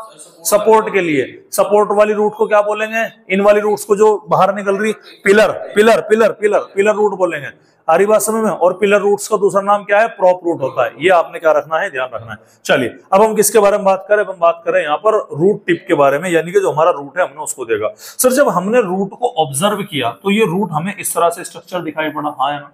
सपोर्ट के लिए। सपोर्ट वाली रूट को क्या बोलेंगे? इन वाली रूट्स को जो बाहर निकल रही, pillar pillar pillar pillar pillar root बोलेंगे। आ रही बात समझ में? और पिलर रूट्स का दूसरा नाम क्या है? प्रॉप रूट होता है। ये आपने क्या रखना है? ध्यान रखना है। चलिए, अब हम किसके बारे में बात करें? हम बात करें यहाँ पर रूट टिप के बारे में, यानी कि जो हमारा रूट है हमने उसको देखा। सर जब हमने रूट को ऑब्जर्व किया तो ये रूट हमें इस तरह से स्ट्रक्चर दिखाई पड़ा, हाँ है ना?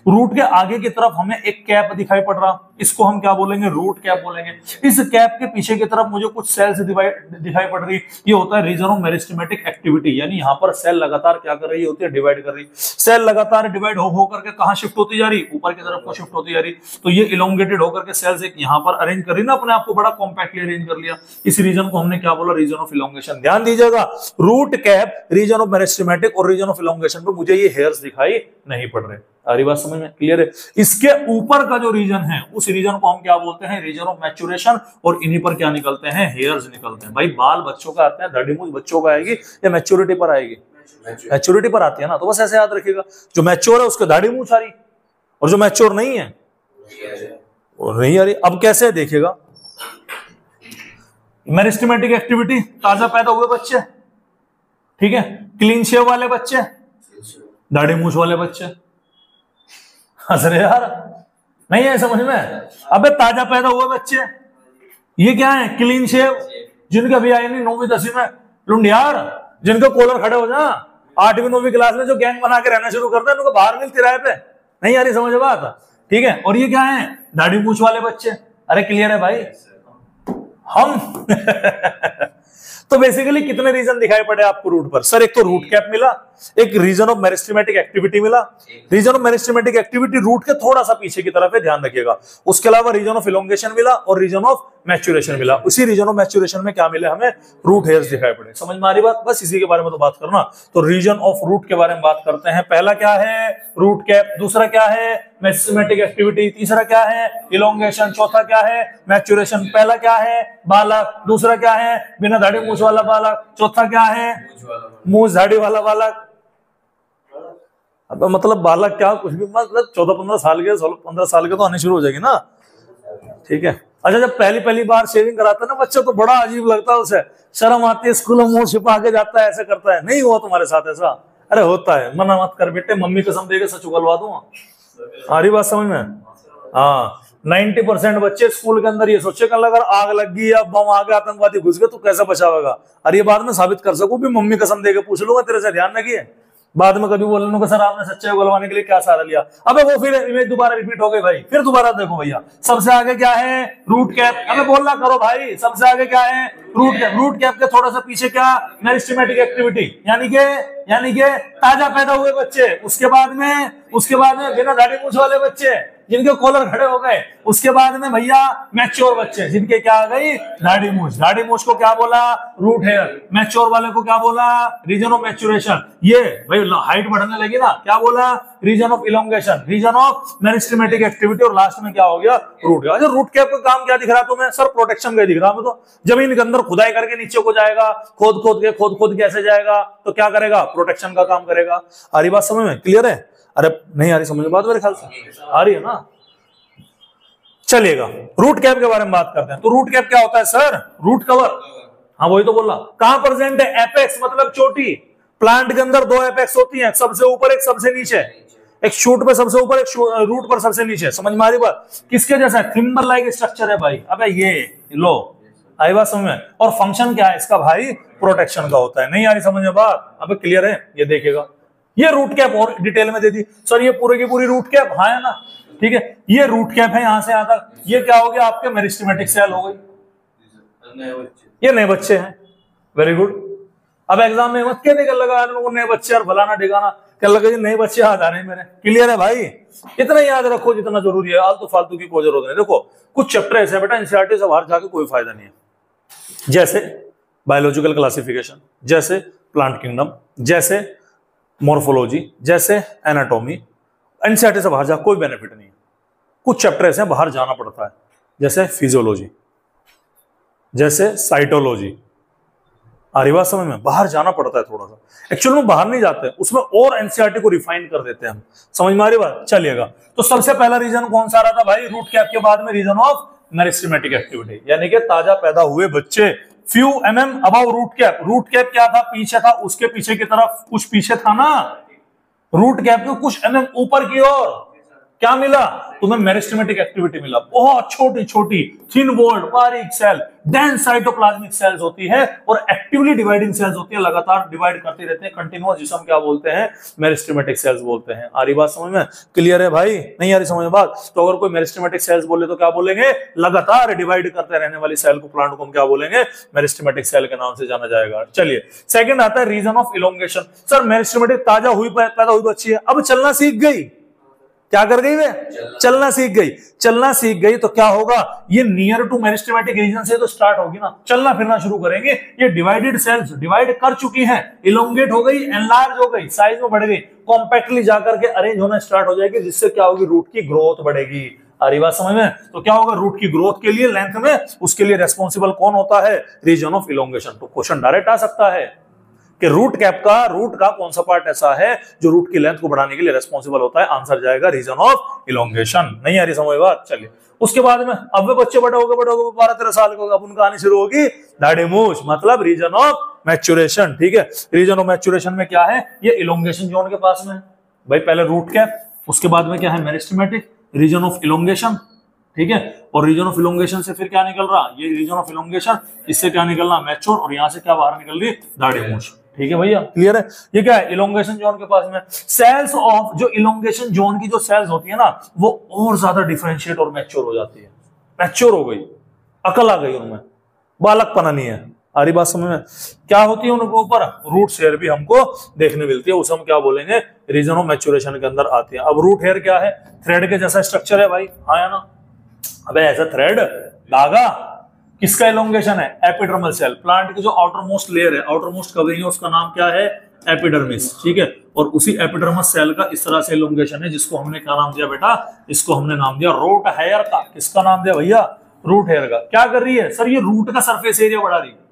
रूट के आगे की तरफ हमें एक कैप दिखाई पड़ रहा, इसको हम क्या बोलेंगे? रूट कैप बोलेंगे। इस कैप के पीछे की तरफ मुझे कुछ सेल्स दिखाई पड़ रही, ये होता है रीजन ऑफ मेरिस्टेमेटिक एक्टिविटी, यानी यहाँ पर सेल लगातार क्या कर रही होती है? डिवाइड कर रही। सेल लगातार डिवाइड हो करके कहाँ शिफ्ट होती जा रही? ऊपर की तरफ को शिफ्ट होती जा रही। तो ये इलोंगेटेड होकर के सेल्स एक यहाँ पर अरेंज कर रही ना, अपने आप को बड़ा कॉम्पैक्टली अरेंज कर लिया। इस रीजन को हमने क्या बोला? Region of elongation. ध्यान दीजिएगा, root cap, region of meristematic और रीजन ऑफ इलोंगेशन पे मुझे ये हेयर्स दिखाई नहीं पड़ रहे। सारी बात समझ में? क्लियर है? इसके ऊपर का जो रीजन है उस रीजन को हम क्या बोलते हैं? Region of maturation. और इन्हीं पर क्या निकलते हैं? हेयर्स निकलते हैं। भाई बाल बच्चों का आते हैं, दाढ़ी मूंछ बच्चों का आएगी या मैच्योरिटी पर आएगी? मैच्योरिटी पर आती है ना। तो बस ऐसे याद रखिएगा, जो मैच्योर है उसके दाढ़ी मूंछ आ रही, और जो मैच्योर नहीं है वो नहीं आ रही। अब कैसे देखिएगा? मेरिस्टेमेटिक एक्टिविटी, ताजा पैदा हुए बच्चे, ठीक है, क्लीन शेव वाले बच्चे, दाढ़ी मूंछ वाले बच्चे। हंस रहे यार, नहीं है समझ में? अबे ताजा पैदा हुए बच्चे ये क्या है? क्लीन शेव, जिनके अभी आए नहीं 9वीं 10वीं में लुंडियार, जिनके कॉलर खड़े हो जा, 8वीं 9वीं क्लास में जो गैंग बना के रहना शुरू करते हैं उनको बाहर मिलती राय पे, नहीं यार समझ बात, ठीक है। और ये क्या है, दाढ़ी मूछ वाले बच्चे, अरे क्लियर है भाई हम तो बेसिकली कितने रीजन दिखाई पड़े आपको रूट पर, सर एक तो रूट कैप मिला, एक रीजन ऑफ मेरिस्टेमेटिक एक्टिविटी मिला, region of meristematic activity root के थोड़ा सा पीछे की तरफ है, ध्यान रखिएगा। उसके अलावा रीजन ऑफ इलोंगेशन मिला और रीजन ऑफ मैच्योरेशन मिला। उसी रीजन ऑफ मैच्योरेशन में क्या मिले हमें, रूट हेयर्स दिखाई पड़े। समझ में आ रही बात, बस इसी के बारे में तो बात करना। तो रीजन ऑफ रूट के बारे में बात करते हैं। पहला क्या है, रूट कैप, दूसरा क्या है, मेरिस्टेमेटिक एक्टिविटी, तीसरा क्या है, इलोंगेशन, चौथा क्या है, मैच्योरेशन। पहला क्या है, बालक, दूसरा क्या है, बिना दाढ़ी मूछ वाला बालक, चौथा क्या है, मूछ दाढ़ी वाला बालक। अब मतलब बालक क्या, कुछ भी मतलब 14-15 साल के, 16-15 साल के तो आने शुरू हो जाएगी ना, ठीक है। अच्छा जब पहली बार शेविंग कराता है ना बच्चा तो बड़ा अजीब लगता है, उसे शर्म आती है, स्कूल में मुंह छिपा के जाता है, ऐसे करता है। नहीं हुआ तुम्हारे साथ ऐसा? अरे होता है, मना मत कर बेटे, मम्मी कसम देके सच उगलवा दूंगा। आ रही बात समझ में? हाँ 90% बच्चे स्कूल के अंदर ये सोचे कल अगर आग लग गई या बम आ गया, आतंकवादी घुस गए तो कैसे बचावेगा। अरे ये बाद में साबित कर सकूं भी, मम्मी कसम देके पूछ लूंगा तेरे से, ध्यान रखिए। बाद में कभी बोलने को सर आपने सच्चाई उगलवाने के लिए क्या सहारा लिया, अबे वो फिर इमेज दोबारा रिपीट हो गई भाई। फिर दोबारा देखो भैया, सबसे आगे क्या है, रूट कैप। अबे बोलना करो भाई, सबसे आगे क्या है, रूट कैप। रूट कैप के थोड़ा सा पीछे क्या, मेरिस्टेमेटिक एक्टिविटी, यानी के ताजा पैदा हुए बच्चे। उसके बाद में बिना दाढ़ी मूछ वाले बच्चे जिनके कॉलर खड़े हो गए। उसके बाद में भैया मैच्योर बच्चे जिनके क्या आ गई, दाढ़ी मूछ। दाढ़ी मूछ को क्या बोला, रूट हेयर। मैच्योर वाले को क्या बोला, रीजन ऑफ मैच्योरेशन। ये भाई हाइट बढ़ने लगी ना, क्या बोला, region of elongation, region of meristematic activity, और लास्ट में क्या हो गया, रूट कैप। अच्छा रूट कैप का काम क्या दिख रहा है तुम्हें, सर प्रोटेक्शन का दिख रहा है। तो जमीन के अंदर खुदाई करके नीचे को जाएगा, खोद के ऐसे जाएगा, तो क्या करेगा, प्रोटेक्शन का काम करेगा। आ रही बात समझ में, क्लियर है? अरे नहीं आ रही समझ में बात, मेरे ख्याल से आ रही है ना। चलिएगा रूट कैप के बारे में बात करते हैं। तो रूट कैप क्या होता है सर, रूट कवर। हाँ वही तो बोल रहा, कहां प्रेजेंट है, एपेक्स मतलब चोटी। प्लांट के अंदर 2 एपेक्स होती हैं, सबसे ऊपर एक सबसे नीचे। एक शूट पे सबसे ऊपर, एक रूट पर सबसे नीचे। समझ में आ रही बात? किसके जैसा, थिम्बर लाइक स्ट्रक्चर है भाई। अबे ये लो आई बात समझ में। और फंक्शन क्या है इसका भाई, प्रोटेक्शन का होता है। नहीं आ रही समझ में बात? अबे क्लियर है, ये देखेगा। ये रूट कैप और डिटेल में दे दी सर, ये पूरे की पूरी रूट कैप, हाँ है ना, ठीक है। ये रूट कैप है यहां से यहां तक। ये क्या हो गया, आपके मेरिस्टेमेटिक सेल हो गई। ये नए बच्चे हैं, वेरी गुड। अब एग्जाम में मत कहने लगा नए बच्चे और फलाना ठिकाना, क्या लगा नए बच्चे याद आ रहे हैं मेरे। क्लियर है भाई? इतना याद रखो जितना जरूरी है, आलतू फालतू की कोई जरूरत नहीं। देखो कुछ चैप्टर ऐसे बेटा एनसीईआरटी से बाहर जाके कोई फायदा नहीं है, जैसे बायोलॉजिकल क्लासिफिकेशन, जैसे प्लांट किंगडम, जैसे मॉर्फोलॉजी, जैसे एनाटॉमी। एनसीईआरटी से बाहर जा कोई बेनिफिट नहीं है। कुछ चैप्टर ऐसे बाहर जाना पड़ता है, जैसे फिजियोलॉजी, जैसे साइटोलॉजी। आरिवा समय में बाहर जाना पड़ता है थोड़ा सा। एक्चुअल में बाहर नहीं जाते, उसमें और एनसीईआरटी को रिफाइन कर देते हैं हम। समझ में आ रही बात? चलिएगा। तो सबसे पहला रीजन कौन सा आ रहा था भाई, रूट कैप के बाद में रीजन ऑफ मेरिस्टेमेटिक एक्टिविटी, यानी कि ताजा पैदा हुए बच्चे। Few mm above root cap. Root cap क्या था, पीछे था, उसके पीछे की तरफ कुछ पीछे था ना, रूट कैप के कुछ mm ऊपर की ओर क्या मिला तुम्हें, मेरिस्टेमेटिक एक्टिविटी मिला। बहुत छोटी छोटी थिन वॉल्ड बारीक सेल, डेंस साइटोप्लाज्मिक सेल्स होती है और एक्टिवली डिवाइडिंग सेल्स होती है, लगातार डिवाइड करते रहते हैं कंटिन्यूअस, जिसे हम क्या बोलते हैं, मेरिस्टेमेटिक सेल्स बोलते हैं। आ रही बात समझ में? क्लियर है भाई? नहीं आ रही समझ में बात? तो अगर कोई मेरिस्टेमेटिक सेल्स बोले तो क्या बोलेंगे, लगातार डिवाइड करते रहने वाली सेल को, प्लांट को हम क्या बोलेंगे, मेरिस्टेमेटिक सेल के नाम से जाना जाएगा। चलिए सेकंड आता है region of elongation. Sir meristematic ताजा हुई पैदा हुई बच्ची है, अब चलना सीख गई, क्या कर गई वे, चलना सीख गई। चलना सीख गई तो क्या होगा, ये नियर टू मेरिस्टेमेटिक रीजन से तो स्टार्ट होगी ना, चलना फिरना शुरू करेंगे। ये डिवाइडेड सेल्स डिवाइड कर चुकी हैं, इलोंगेट हो गई, एनलार्ज हो गई, साइज में बढ़ गई, कॉम्पैक्टली जाकर के अरेंज होना स्टार्ट हो जाएगी, जिससे क्या होगी, रूट की ग्रोथ बढ़ेगी। आ रही बात समझ में? तो क्या होगा, रूट की ग्रोथ के लिए, लेंथ में, उसके लिए रेस्पॉन्सिबल कौन होता है, रीजन ऑफ इलोंगेशन। तो क्वेश्चन डायरेक्ट आ सकता है कि रूट का कौन सा पार्ट ऐसा है जो रूट की लेंथ को बढ़ाने के लिए रेस्पॉन्सिबल होता है। आंसर जाएगा रीजन ऑफ इलोंगेशन। नहीं आ रही समझ बात? चलिए उसके बाद में अब वे बच्चे बड़े हो गए 12-13 साल के, अब उनका आनी शुरू होगी दाढ़ी मूछ, मतलब रीजन ऑफ मैच्योरेशन। ठीक है, रीजन ऑफ मैच्योरेशन में क्या है, ये इलोंगेशन जोन के पास में भाई, पहले रूट कैप, उसके बाद में क्या है, मेरिस्टेमेटिक, रीजन ऑफ इलोंगेशन। ठीक है, और रीजन ऑफ इलोंगेशन से फिर क्या निकल रहा, ये रीजन ऑफ इलोंगेशन, इससे क्या निकलना, मैच्योर, और यहां से क्या बाहर निकल रही, दाढ़ी मूछ। ठीक है भैया, क्लियर है। ये क्या है, इलोंगेशन जोन के पास में सेल्स ऑफ, जो इलोंगेशन जोन की जो सेल्स होती है ना वो और ज्यादा डिफरेंशिएट और मैच्योर हो जाती है, मैच्योर हो गई, अकल आ गई उनमें, बालकपना नहीं है। आ रही बात समझ में? क्या होती है उनके ऊपर रूट हेयर भी हमको देखने मिलती है, उसे हम क्या बोलेंगे, रीजन ऑफ मैच्योरेशन के अंदर आती है। अब रूट हेयर क्या है, थ्रेड के जैसा स्ट्रक्चर है भाई, हाँ या ना? अबे ऐसा थ्रेड धागा किसका इलोंगेशन है, एपिडर्मल सेल, प्लांट की जो आउटर मोस्ट लेयर है, आउटर मोस्ट कवरिंग है, उसका नाम क्या है, एपिडर्मिस, ठीक है। और उसी एपिडर्मस सेल का इस तरह से इलोंगेशन है, जिसको हमने क्या नाम दिया बेटा, इसको हमने नाम दिया रूट हेयर का। किसका नाम दिया भैया, रूट हेयर का। क्या कर रही है सर, ये रूट का सरफेस एरिया बढ़ा रही है।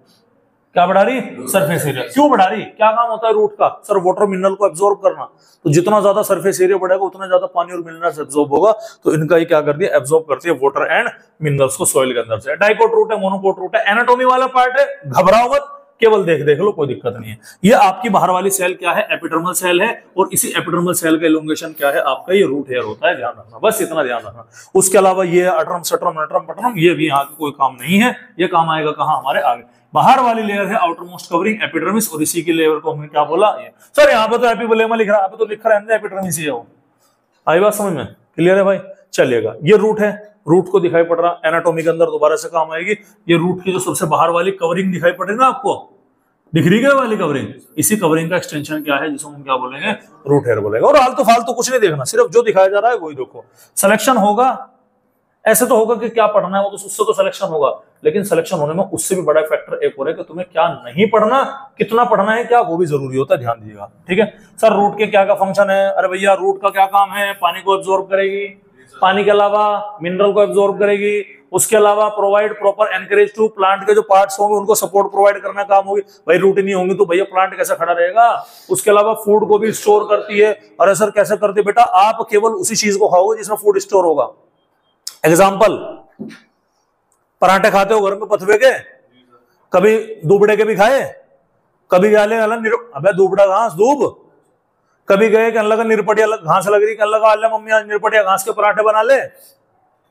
क्या बढ़ा रही, सरफेस एरिया। क्यों बढ़ा रही, क्या काम होता है रूट का, सर वाटर मिनरल को एब्जॉर्ब करना। तो जितना ज्यादा सरफेस एरिया बढ़ेगा उतना ज्यादा पानी और मिनरल्स एब्जॉर्ब होगा, तो इनका ही क्या करती है, एब्जॉर्ब करती है वाटर एंड मिनरल्स को सॉइल के अंदर से। डाइकोट रूट है, मोनोकोट रूट है, एनाटॉमी वाला पार्ट है, घबराओ मत, केवल देख लो, कोई दिक्कत नहीं है। ये आपकी बाहर वाली सेल क्या है, एपिडर्मल सेल है, और इसी एपिडर्मल सेल का इलोंगेशन क्या है आपका, ये रूट हेयर होता है, ध्यान रखना, बस इतना ध्यान रखना। उसके अलावा ये अटरम सटरम नटरम पटरम ये भी यहाँ कोई काम नहीं है, ये काम आएगा कहाँ, हमारे आगे। बाहर वाली लेयर है आउटर मोस्ट कवरिंग एपिडर्मिस, और इसी की लेयर को हमने क्या बोला, ये सर यहाँ पे तो एपिबोलेमा लिख रहा है, तो लिखा रहने एपिडर्मिस ही है वो। आई बात समझ में, क्लियर है भाई, चलिएगा। ये रूट है, रूट को दिखाई पड़ रहा, एनाटॉमी के अंदर दोबारा से काम आएगी। ये रूट की जो सबसे बाहर वाली कवरिंग दिखाई पड़ रही ना आपको, दिख रही है वाली कवरिंग, इसी कवरिंग का एक्सटेंशन क्या है, जिसको हम क्या बोलेंगे, रूट हेयर बोलेंगे। और आलतू फालतू कुछ नहीं देखना, सिर्फ जो दिखाया जा रहा है वही देखो। सिलेक्शन होगा, ऐसे तो होगा कि क्या पढ़ना है, वो तो उससे तो सिलेक्शन होगा, लेकिन सिलेक्शन होने में उससे भी बड़ा फैक्टर एक और है कि तुम्हें क्या नहीं पढ़ना, कितना पढ़ना है क्या, वो भी जरूरी होता है, ध्यान दीजिएगा, ठीक है। सर रूट के क्या क्या फंक्शन है, अरे भैया रूट का क्या काम है, पानी को एब्जॉर्ब करेगी, पानी के अलावा मिनरल को एब्जॉर्ब करेगी, उसके अलावा provide proper anchorage to, plant के जो पार्ट्स होंगे उनको सपोर्ट प्रोवाइड करना काम होगी। भाई रूट ही नहीं होंगी तो भैया प्लांट कैसे खड़ा रहेगा। उसके अलावा फूड को भी स्टोर करती है। अरे सर कैसे करती है बेटा, आप केवल उसी चीज को खाओगे जिसमें फूड स्टोर होगा। एग्जाम्पल, पराठे खाते हो घर में पथवे के, कभी दुबड़े के भी खाए, कभी गए अबे दुबड़ा घास दूब, कभी गए कि अल्लाह का निरपटिया घास लग रही, अल्लाह का अल्लाह मम्मी आज निरपटिया घास के पराठे बना ले,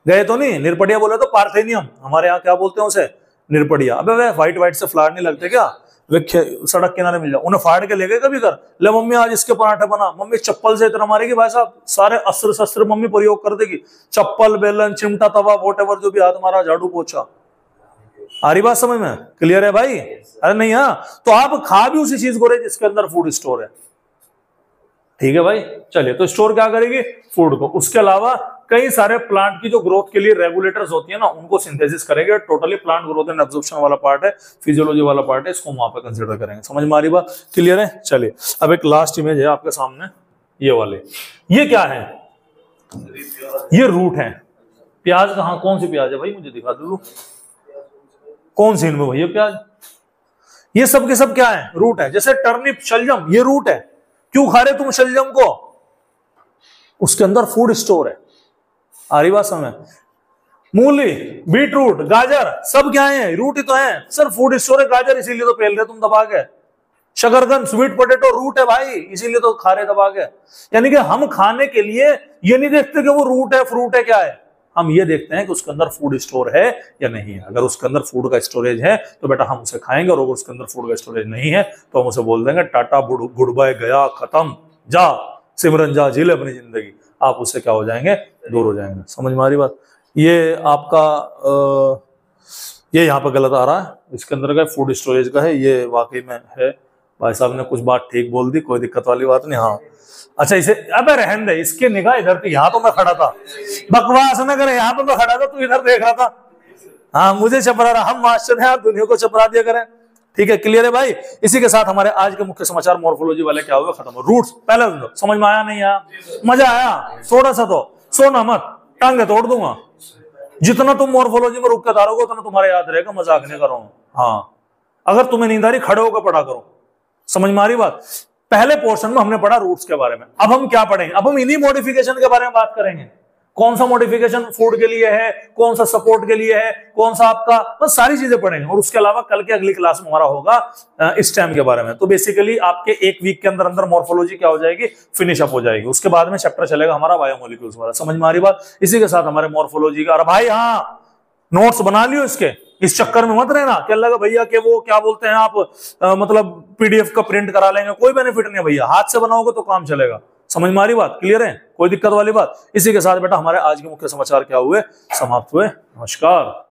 गए तो नहीं। निरपटिया बोले तो पार्थेनियम, हमारे यहाँ क्या बोलते हैं उसे, निरपटिया। अबे वे व्हाइट व्हाइट से फ्लावर नहीं लगते क्या, वे सड़क किनारे मिल जाओ, उन्हें फाड़ के ले गए कभी कर, ले मम्मी आज इसके पराठे बना, मम्मी चप्पल से इतना मारेगी भाई साहब, सारे अस्त्र शस्त्र मम्मी प्रयोग कर देगी, चप्पल बेलन चिमटा तवा वॉटेवर जो भी हाथ मारा, झाड़ू पोछा। आ रही बात समझ में, क्लियर है भाई। अरे नहीं, हाँ तो आप खा भी उसी चीज को रहे जिसके अंदर फूड स्टोर है, ठीक है भाई। चलिए, तो स्टोर क्या करेगी, फूड को। उसके अलावा कई सारे प्लांट की जो ग्रोथ के लिए रेगुलेटर्स होती है ना, उनको सिंथेसिस करेंगे। Totally plant growth and absorption वाला पार्ट है, फिजियोलॉजी वाला पार्ट है, इसको वहां पे कंसीडर करेंगे। समझ में आ रही बात, क्लियर है। चलिए, अब एक लास्ट इमेज है आपके सामने, ये वाले, ये क्या है, ये रूट है। प्याज कहाँ, कौन सी प्याज है भाई, मुझे दिखा दो, कौन सी इनमें भैया प्याज, ये सब के सब क्या है, रूट है। जैसे टर्निप शलजम, ये रूट है। क्यों खा रहे तुम शलजम को, उसके अंदर फूड स्टोर है। आ रही बात समझ, मूली, बीटरूट, गाजर सब क्या है, रूट ही तो है। सर फूड स्टोर है गाजर, इसीलिए तो पेल रहे तुम दबा के। शकरकंद, स्वीट पोटैटो रूट है भाई, इसीलिए तो खा रहे दबा के। यानी कि हम खाने के लिए ये नहीं देखते कि वो रूट है फ्रूट है क्या है, हम ये देखते हैं कि उसके अंदर फूड स्टोर है या नहीं है। अगर उसके अंदर फूड का स्टोरेज है तो बेटा हम उसे खाएंगे, और अगर उसके अंदर फूड का स्टोरेज नहीं है तो हम उसे बोल देंगे टाटा गुड बाय, गया खत्म, जा सिमरन जा, जी ले अपनी जिंदगी। आप उससे क्या हो जाएंगे, दूर हो जाएंगे। समझ में आ रही बात। ये आपका ये यहाँ पर गलत आ रहा है, इसके अंदर का फूड स्टोरेज का है, ये वाकई में है। भाई साहब ने कुछ बात ठीक बोल दी, कोई दिक्कत वाली बात नहीं। हाँ अच्छा, इसे अबे रहने दे, इसके निगाह इधर थी, यहाँ तो मैं खड़ा था, बकवास न करे, यहाँ पे मैं खड़ा था, तू इधर देख रहा था। हाँ मुझे चपरा रहा, हम मास्टर हैं, आप दुनिया को चपरा दिया करें, ठीक है, क्लियर है भाई। इसी के साथ हमारे आज के मुख्य समाचार मॉर्फोलॉजी वाले क्या हुए, खत्म। रूट्स पहले समझ में आया नहीं आया, मजा आया थोड़ा सा, तो सोना मत, टांगे तोड़ दूंगा। जितना तुम मॉर्फोलॉजी में रुक के उतारोगे उतना तुम्हारे याद रहेगा, मजाक नहीं कर रहा हूं। हाँ अगर तुम्हें नींद आ रही, खड़े होकर पढ़ा करो। समझ में आ रही बात। पहले पोर्शन में हमने पढ़ा रूट्स के बारे में, अब हम क्या पढ़ेंगे, अब हम इन्हीं मॉडिफिकेशन के बारे में बात करेंगे। कौन सा मॉडिफिकेशन फूड के लिए है, कौन सा सपोर्ट के लिए है, कौन सा आपका, बस सारी चीजें पढ़ेंगे। और उसके अलावा कल के अगली क्लास में हमारा होगा स्टेम के बारे में। तो बेसिकली आपके एक वीक के अंदर अंदर मॉर्फोलॉजी क्या हो जाएगी, फिनिश अप हो जाएगी। उसके बाद में चैप्टर चलेगा हमारा बायोमोलिक्यूल्स वाला। समझ में आ रही बात। इसी के साथ हमारे मॉर्फोलॉजी का, अरे भाई हाँ नोट्स बना लियो इसके। इस चक्कर में मत रहना क्या लगा भैया कि वो क्या बोलते हैं आप मतलब पीडीएफ का प्रिंट करा लेंगे, कोई बेनिफिट नहीं है भैया, हाथ से बनाओगे तो काम चलेगा। समझ में आ रही बात, क्लियर है, कोई दिक्कत वाली बात। इसी के साथ बेटा हमारे आज के मुख्य समाचार क्या हुए, समाप्त हुए। नमस्कार।